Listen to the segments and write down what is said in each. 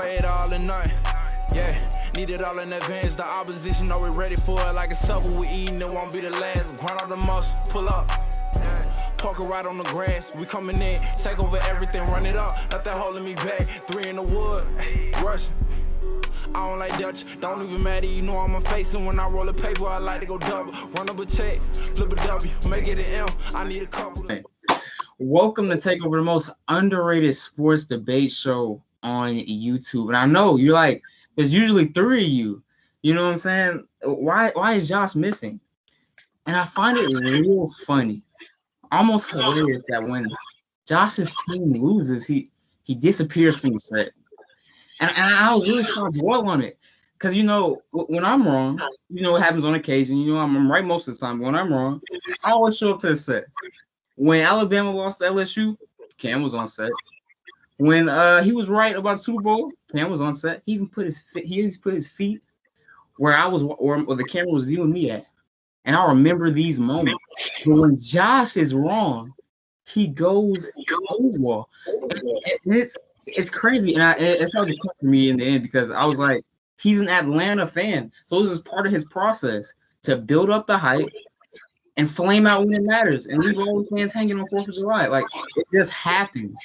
play it all in nothing. Yeah, need it all in advance. The opposition know we're ready for it. Like a supper we eating, it won't be the last. Grind all the muscle, pull up. Poker right on the grass. We coming in, take over everything, run it up. Nothing holding me back. 3 in the wood, rushing. I don't like Dutch, don't even matter, you know I'm a face. And when I roll a paper, I like to go double. Run up a check, flip a W, make it an M. I need a couple. Welcome to Takeover, the most underrated sports debate show on YouTube. And I know you're like, there's usually 3 of you. You know what I'm saying? Why is Josh missing? And I find it real funny, almost hilarious that when Josh's team loses, he disappears from the set. And I was really trying to dwell on it. Because, you know, when I'm wrong, you know what happens on occasion. You know, I'm right most of the time. But when I'm wrong, I always show up to the set. When Alabama lost to LSU, Cam was on set. When he was right about the Super Bowl, Cam was on set. He even put his feet where I was, or the camera was viewing me at. And I remember these moments. But when Josh is wrong, he goes over. It's crazy, and it's hard to come for me in the end because I was like, he's an Atlanta fan, so this is part of his process to build up the hype and flame out when it matters, and leave all the fans hanging on 4th of July. Like it just happens,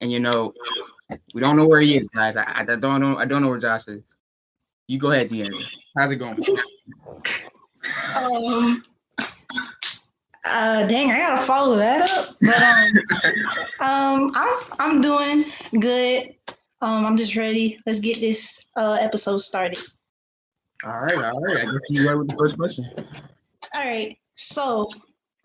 and you know, we don't know where he is, guys. I don't know where Josh is. You go ahead, Deanna. How's it going? Dang, I gotta follow that up. But I'm doing good. I'm just ready. Let's get this episode started. All right. I guess you right with the first question. All right. So,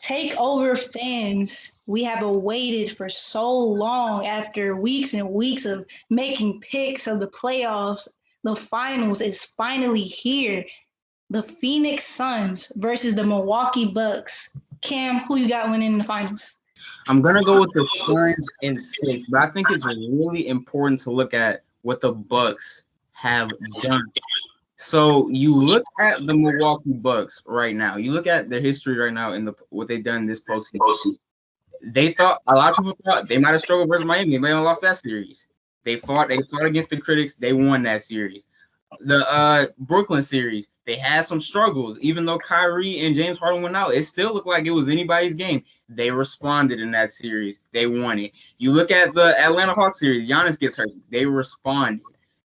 Takeover fans, we have awaited for so long after weeks and weeks of making picks of the playoffs. The finals is finally here. The Phoenix Suns versus the Milwaukee Bucks. Cam, who you got winning in the finals? I'm going to go with the Suns in 6, but I think it's really important to look at what the Bucks have done. So you look at the Milwaukee Bucks right now. You look at their history right now and what they've done in this postseason. A lot of people thought they might have struggled versus Miami. They might have lost that series. They fought against the critics. They won that series. The Brooklyn series, they had some struggles. Even though Kyrie and James Harden went out, it still looked like it was anybody's game. They responded in that series. They won it. You look at the Atlanta Hawks series, Giannis gets hurt. They responded.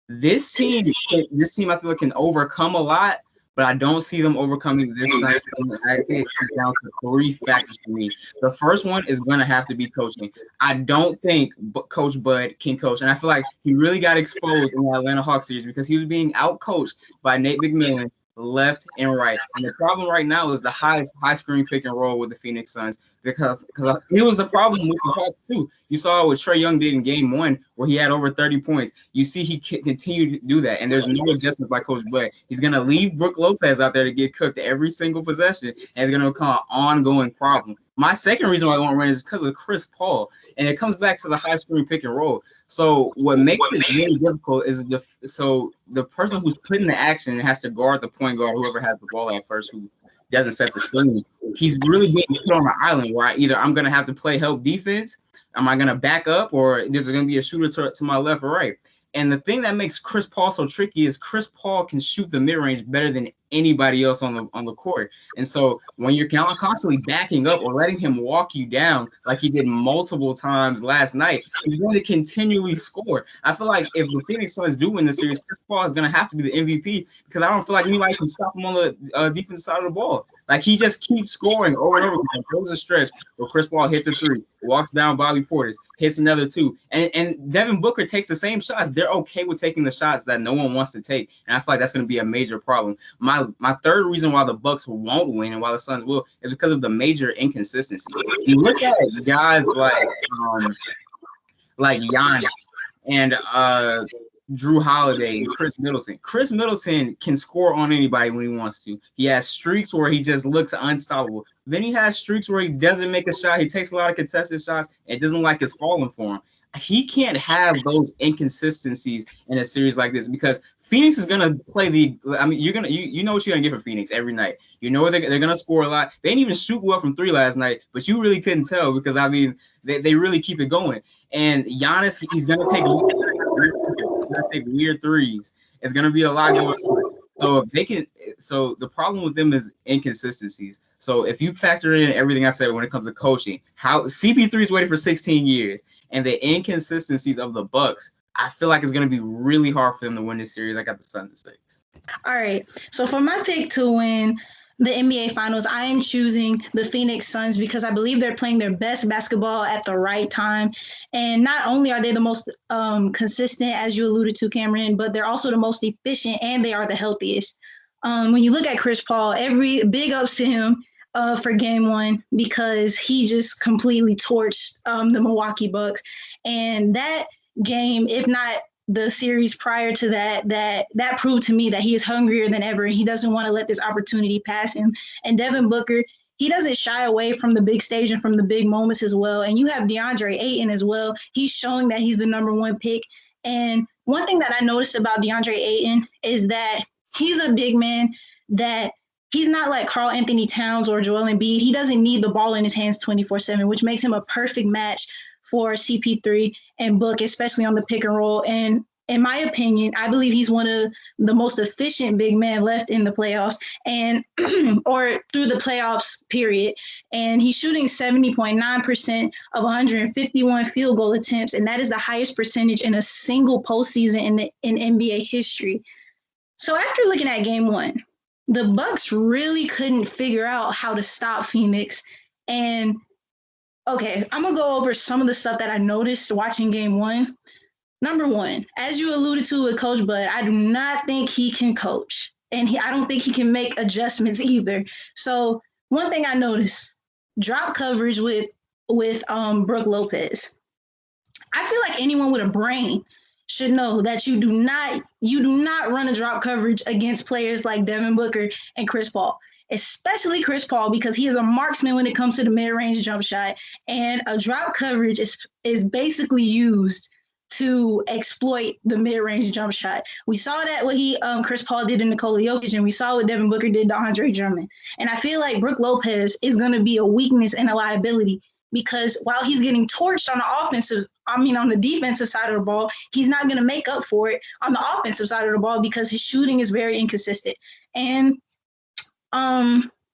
This team, I feel like can overcome a lot, but I don't see them overcoming this Suns team. I think it comes down to 3 factors for me. The first one is going to have to be coaching. I don't think Coach Bud can coach, and I feel like he really got exposed in the Atlanta Hawks series because he was being outcoached by Nate McMillan left and right. And the problem right now is the high screen pick and roll with the Phoenix Suns because it was the problem with the Hawks too. You saw what Trae Young did in game 1 where he had over 30 points. You see he continued to do that, and there's no adjustment by Coach Bud. He's going to leave Brook Lopez out there to get cooked every single possession, and it's going to become an ongoing problem. My second reason why I won't run is because of Chris Paul, and it comes back to the high screen pick and roll. So what makes it really difficult is the person who's putting the action has to guard the point guard, whoever has the ball at first, who doesn't set the screen. He's really being put on an island where either I'm going to have to play help defense, am I going to back up, or there's going to be a shooter to my left or right. And the thing that makes Chris Paul so tricky is Chris Paul can shoot the mid-range better than anybody else on the court. And so when you're constantly backing up or letting him walk you down like he did multiple times last night, he's going to continually score. I feel like if the Phoenix Suns do win the series, Chris Paul is going to have to be the MVP because I don't feel like anybody can stop him on the defensive side of the ball. Like, he just keeps scoring over and over again. There's a stretch where Chris Paul hits a 3, walks down Bobby Portis, hits another 2. And Devin Booker takes the same shots. They're okay with taking the shots that no one wants to take. And I feel like that's going to be a major problem. My third reason why the Bucks won't win and why the Suns will is because of the major inconsistency. You look at guys like Giannis and Drew Holiday and Chris Middleton. Chris Middleton can score on anybody when he wants to. He has streaks where he just looks unstoppable. Then he has streaks where he doesn't make a shot. He takes a lot of contested shots. It doesn't like it's falling for him. He can't have those inconsistencies in a series like this because Phoenix is gonna play you know what you're gonna get from Phoenix every night. You know they're gonna score a lot. They didn't even shoot well from 3 last night, but you really couldn't tell because they really keep it going. And Giannis, he's gonna take gonna take weird threes. It's gonna be a lot going on. So if they can, so the problem with them is inconsistencies. So if you factor in everything I said when it comes to coaching, how CP3 is waiting for 16 years, and the inconsistencies of the Bucks, I feel like it's gonna be really hard for them to win this series. I got the Suns at 6. All right. So for my pick to win the NBA Finals, I am choosing the Phoenix Suns because I believe they're playing their best basketball at the right time. And not only are they the most consistent, as you alluded to, Cameron, but they're also the most efficient and they are the healthiest. When you look at Chris Paul, every big ups to him for game one because he just completely torched the Milwaukee Bucks. And that game, if not the series prior to that proved to me that he is hungrier than ever. He doesn't want to let this opportunity pass him. And Devin Booker, he doesn't shy away from the big stage and from the big moments as well. And you have DeAndre Ayton as well. He's showing that he's the number one pick. And one thing that I noticed about DeAndre Ayton is that he's a big man that he's not like Karl Anthony Towns or Joel Embiid. He doesn't need the ball in his hands 24/7, which makes him a perfect match for CP3 and Book, especially on the pick and roll. And in my opinion, I believe he's one of the most efficient big men left in the playoffs and or through the playoffs period. And he's shooting 70.9% of 151 field goal attempts. And that is the highest percentage in a single postseason in NBA history. So after looking at game one, the Bucks really couldn't figure out how to stop Phoenix. And okay, I'm going to go over some of the stuff that I noticed watching game one. Number one, as you alluded to with Coach Bud, I do not think he can coach. And I don't think he can make adjustments either. So one thing I noticed, drop coverage with Brook Lopez. I feel like anyone with a brain should know that you do not run a drop coverage against players like Devin Booker and Chris Paul. Especially Chris Paul, because he is a marksman when it comes to the mid-range jump shot. And a drop coverage is basically used to exploit the mid-range jump shot. We saw that what Chris Paul did to Nikola Jokic, and we saw what Devin Booker did to Andre Drummond. And I feel like Brook Lopez is going to be a weakness and a liability because while he's getting torched on the defensive side of the ball, he's not going to make up for it on the offensive side of the ball because his shooting is very inconsistent. And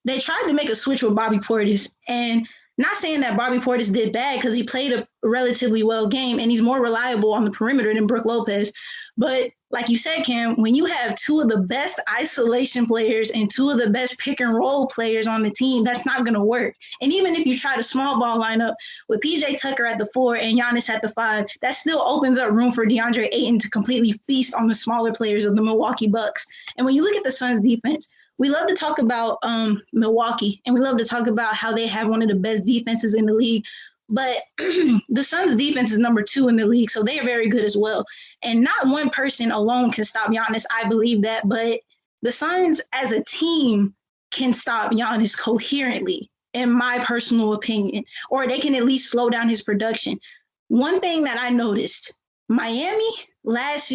they tried to make a switch with Bobby Portis, and not saying that Bobby Portis did bad because he played a relatively well game and he's more reliable on the perimeter than Brook Lopez. But like you said, Cam, when you have two of the best isolation players and two of the best pick and roll players on the team, that's not going to work. And even if you try to small ball lineup with PJ Tucker at the 4 and Giannis at the 5, that still opens up room for DeAndre Ayton to completely feast on the smaller players of the Milwaukee Bucks. And when you look at the Suns defense, we love to talk about Milwaukee, and we love to talk about how they have one of the best defenses in the league. But the Suns' defense is number 2 in the league, so they are very good as well. And not one person alone can stop Giannis. I believe that. But the Suns as a team can stop Giannis coherently, in my personal opinion, or they can at least slow down his production. One thing that I noticed, Miami last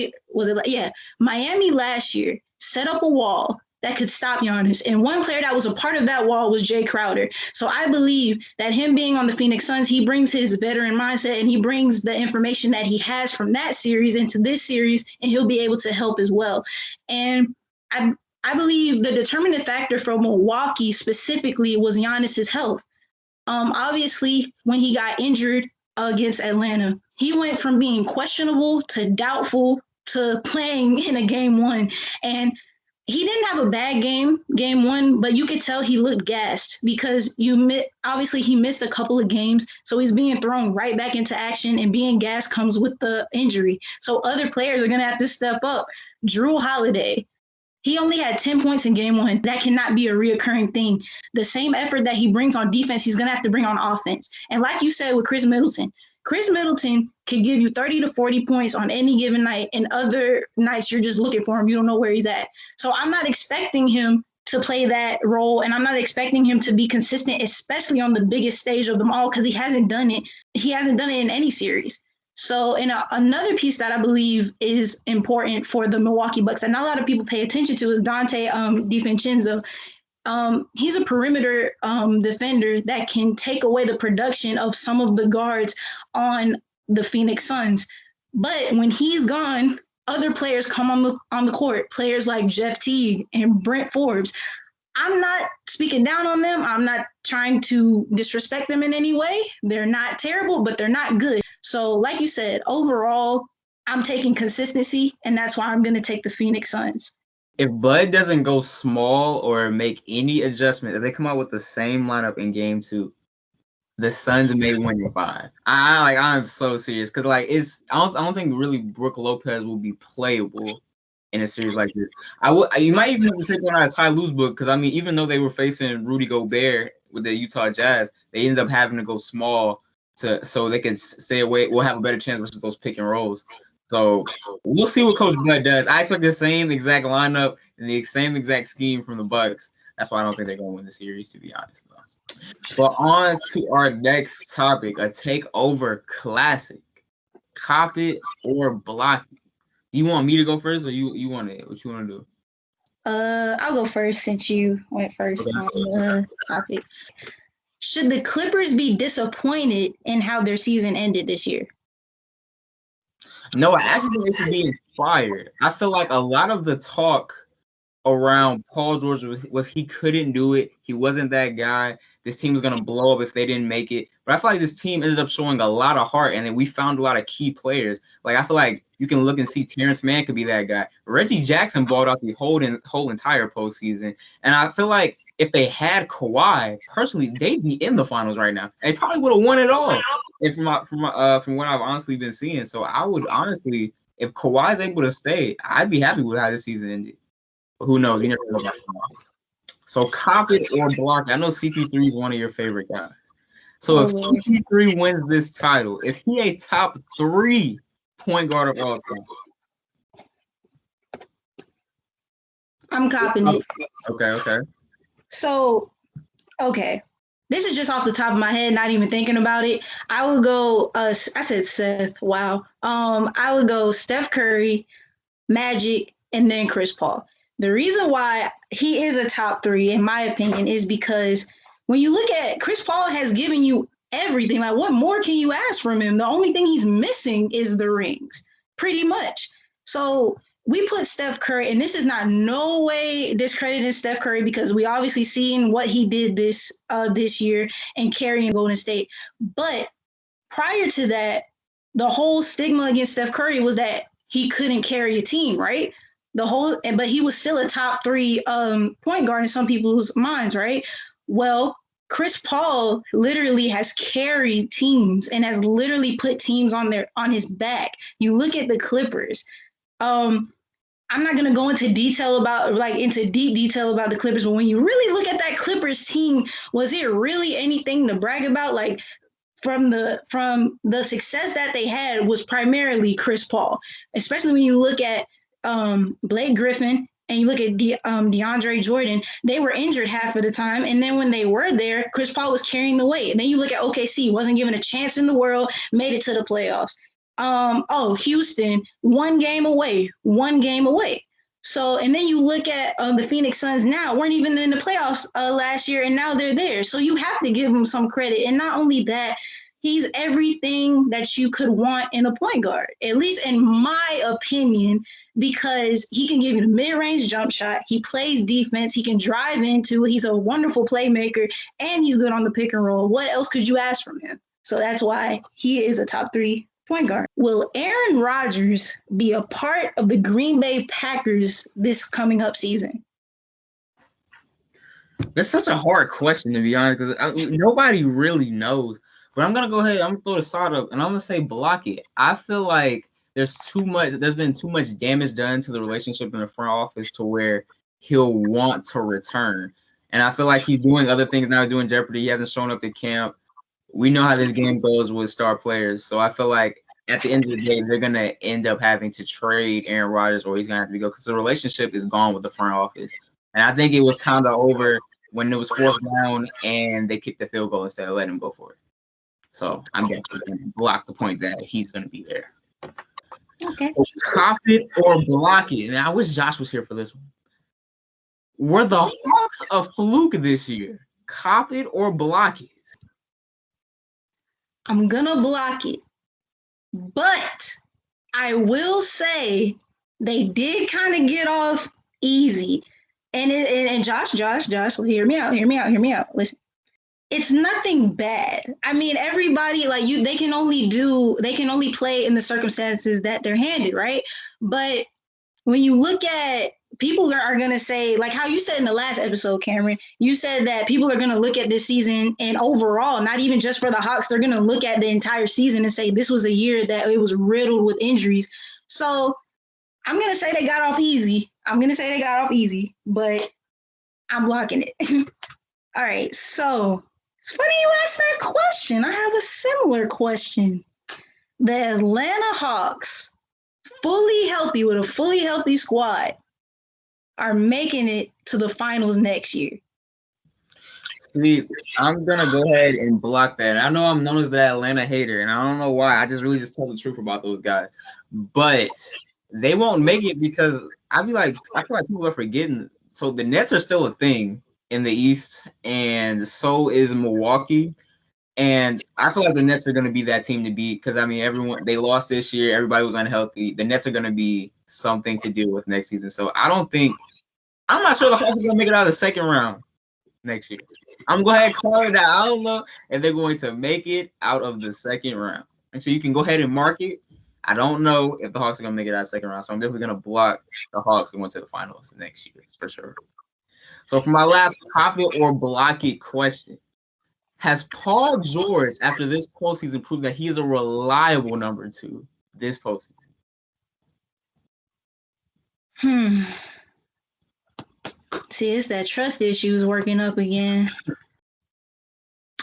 year set up a wall that could stop Giannis. And one player that was a part of that wall was Jay Crowder. So I believe that him being on the Phoenix Suns, he brings his veteran mindset and he brings the information that he has from that series into this series, and he'll be able to help as well. And I believe the determining factor for Milwaukee specifically was Giannis's health. Obviously, when he got injured against Atlanta, he went from being questionable to doubtful to playing in a game one. And he didn't have a bad game one, but you could tell he looked gassed because obviously he missed a couple of games. So he's being thrown right back into action, and being gassed comes with the injury. So other players are going to have to step up. Drew Holiday, he only had 10 points in game one. That cannot be a reoccurring thing. The same effort that he brings on defense, he's going to have to bring on offense. And like you said with Chris Middleton could give you 30 to 40 points on any given night, and other nights you're just looking for him. You don't know where he's at. So I'm not expecting him to play that role, and I'm not expecting him to be consistent, especially on the biggest stage of them all, because he hasn't done it. He hasn't done it in any series. So another piece that I believe is important for the Milwaukee Bucks that not a lot of people pay attention to is Dante DiVincenzo. He's a perimeter defender that can take away the production of some of the guards on the Phoenix Suns. But when he's gone, other players come on the court, players like Jeff Teague and Brent Forbes. I'm not speaking down on them. I'm not trying to disrespect them in any way. They're not terrible, but they're not good. So, like you said, overall, I'm taking consistency, and that's why I'm going to take the Phoenix Suns. If Bud doesn't go small or make any adjustment, if they come out with the same lineup in game 2, the Suns may win in 5. I'm so serious because I don't think really Brook Lopez will be playable in a series like this. You might even have to take one out of Ty Lue's book because I mean, even though they were facing Rudy Gobert with the Utah Jazz, they ended up having to go small so they could stay away. We'll have a better chance versus those pick and rolls. So we'll see what Coach Bud does. I expect the same exact lineup and the same exact scheme from the Bucks. That's why I don't think they're gonna win the series, to be honest. Though. But on to our next topic, a takeover classic. Cop it or block it. Do you want me to go first or you want it? What you want to do? I'll go first since you went first on the topic. Should the Clippers be disappointed in how their season ended this year? No, I actually think they should be inspired. I feel like a lot of the talk around Paul George was he couldn't do it. He wasn't that guy. This team was going to blow up if they didn't make it. But I feel like this team ended up showing a lot of heart, and then we found a lot of key players. Like, I feel like you can look and see Terrence Mann could be that guy. Reggie Jackson balled out the whole entire postseason. And I feel like if they had Kawhi, personally, they'd be in the finals right now. They probably would have won it all from what I've honestly been seeing. So I would honestly, if Kawhi's able to stay, I'd be happy with how this season ended. But who knows? You never know about tomorrow. So cop it or block it. I know CP3 is one of your favorite guys. So if CP3 wins this title, is he a top 3 point guard of all time? I'm copping it. Okay. So, okay. This is just off the top of my head, not even thinking about it. I would go, I said Seth, wow. I would go Steph Curry, Magic, and then Chris Paul. The reason why he is a top 3, in my opinion, is because when you look at Chris Paul has given you everything. Like, what more can you ask from him? The only thing he's missing is the rings, pretty much. So we put Steph Curry, and this is not no way discrediting Steph Curry because we obviously seen what he did this year and carrying Golden State. But prior to that, the whole stigma against Steph Curry was that he couldn't carry a team, right? But he was still a top 3 point guard in some people's minds, right? Well, Chris Paul literally has carried teams and has literally put teams on his back. You look at the Clippers. I'm not gonna go into deep detail about the Clippers, but when you really look at that Clippers team, was it really anything to brag about? Like from the success that they had was primarily Chris Paul, especially when you look at Blake Griffin and you look at DeAndre Jordan. They were injured half of the time, and then when they were there, Chris Paul was carrying the weight. And then you look at OKC, wasn't given a chance in the world, made it to the playoffs. Houston, one game away. So, and then you look at the Phoenix Suns now, weren't even in the playoffs last year, and now they're there. So you have to give him some credit. And not only that, he's everything that you could want in a point guard, at least in my opinion, because he can give you the mid-range jump shot. He plays defense. He can drive into it. He's a wonderful playmaker, and he's good on the pick and roll. What else could you ask from him? So that's why he is a top 3 point guard. Will Aaron Rodgers be a part of the Green Bay Packers this coming up season? That's such a hard question, to be honest, because nobody really knows. But I'm going to go ahead. I'm going to throw the side up, and I'm going to say block it. I feel like there's been too much damage done to the relationship in the front office to where he'll want to return. And I feel like he's doing other things now, doing Jeopardy. He hasn't shown up to camp. We know how this game goes with star players. So I feel like at the end of the day, they're going to end up having to trade Aaron Rodgers, or he's going to have to go because the relationship is gone with the front office. And I think it was kind of over when it was 4th down and they kicked the field goal instead of letting him go for it. So I'm definitely going to block the point that he's going to be there. Okay. So cop it or block it. And I wish Josh was here for this one. Were the Hawks a fluke this year? Cop it or block it? I'm going to block it. But I will say they did kind of get off easy. And Josh, hear me out. Listen, it's nothing bad. I mean, everybody like you, they can only play in the circumstances that they're handed, right? But when you look at people are going to say, like how you said in the last episode, Cameron, you said that people are going to look at this season and overall, not even just for the Hawks, they're going to look at the entire season and say this was a year that it was riddled with injuries. So I'm going to say they got off easy. But I'm blocking it. All right. So it's funny you asked that question. I have a similar question. The Atlanta Hawks, fully healthy with a fully healthy squad, are making it to the finals next year. See, I'm gonna go ahead and block that. I know I'm known as the Atlanta hater, and I don't know why. I just tell the truth about those guys. But they won't make it because I feel like people are forgetting. So the Nets are still a thing in the East, and so is Milwaukee. And I feel like the Nets are going to be that team to beat because, I mean, they lost this year. Everybody was unhealthy. The Nets are going to be something to deal with next season. So I'm not sure the Hawks are going to make it out of the second round next year. I'm going to go ahead and call it out. I don't know if they're going to make it out of the second round. And so you can go ahead and mark it. I don't know if the Hawks are going to make it out of the second round. So I'm definitely going to block the Hawks going to the finals next year for sure. So for my last pop it or block it question, has Paul George, after this postseason, proved that he is a reliable number 2 this postseason? See, it's that trust issues working up again.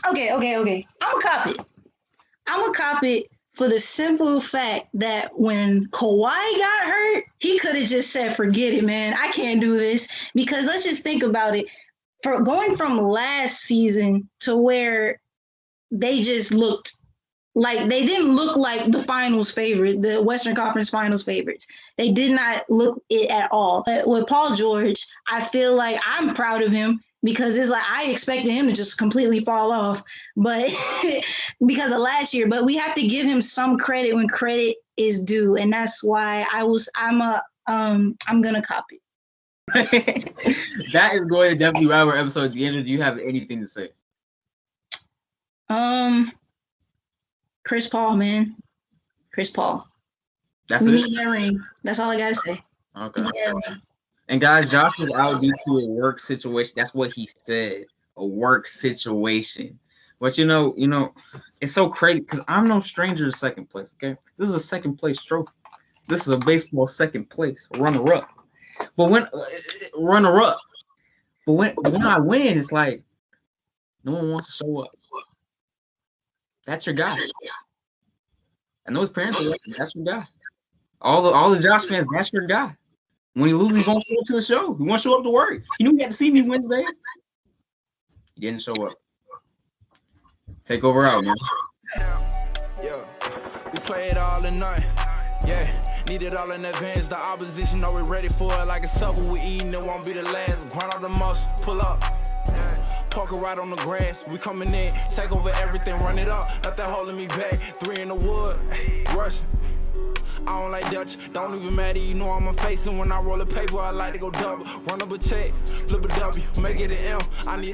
Okay. I'm going to cop it for the simple fact that when Kawhi got hurt, he could have just said, forget it, man. I can't do this. Because let's just think about it. For going from last season to where they just looked like they didn't look like the finals favorite, the Western Conference Finals favorites. They did not look it at all. But with Paul George, I feel like I'm proud of him because it's like I expected him to just completely fall off, but because of last year. But we have to give him some credit when credit is due, and that's why I'm gonna copy. That is going to definitely wrap our episode. D'Angelo, do you have anything to say? Chris Paul, man. Chris Paul. That's we it? need that ring. That's all I gotta say. Okay. And guys, Josh was out due to a work situation. That's what he said. A work situation. But you know, it's so crazy because I'm no stranger to second place. Okay. This is a second place trophy. This is a baseball second place runner-up. But when I win, it's like no one wants to show up. That's your guy. I know his parents are like, that's your guy. All the Josh fans, that's your guy. When he loses, he won't show up to the show. He won't show up to work. He knew he had to see me Wednesday. He didn't show up. Takeover out, man. Yeah, we play it all in night. Yeah. Need it all in advance. The opposition know we're ready for it. Like a supper we eating, it won't be the last. Grind all the muscle, pull up. Parker right on the grass. We coming in, take over everything, run it up. Nothing holding me back. 3 in the wood, rushing. I don't like Dutch, don't even matter, you know I'm a face. And when I roll a paper, I like to go double. Run up a check, flip a W, make it an M. I need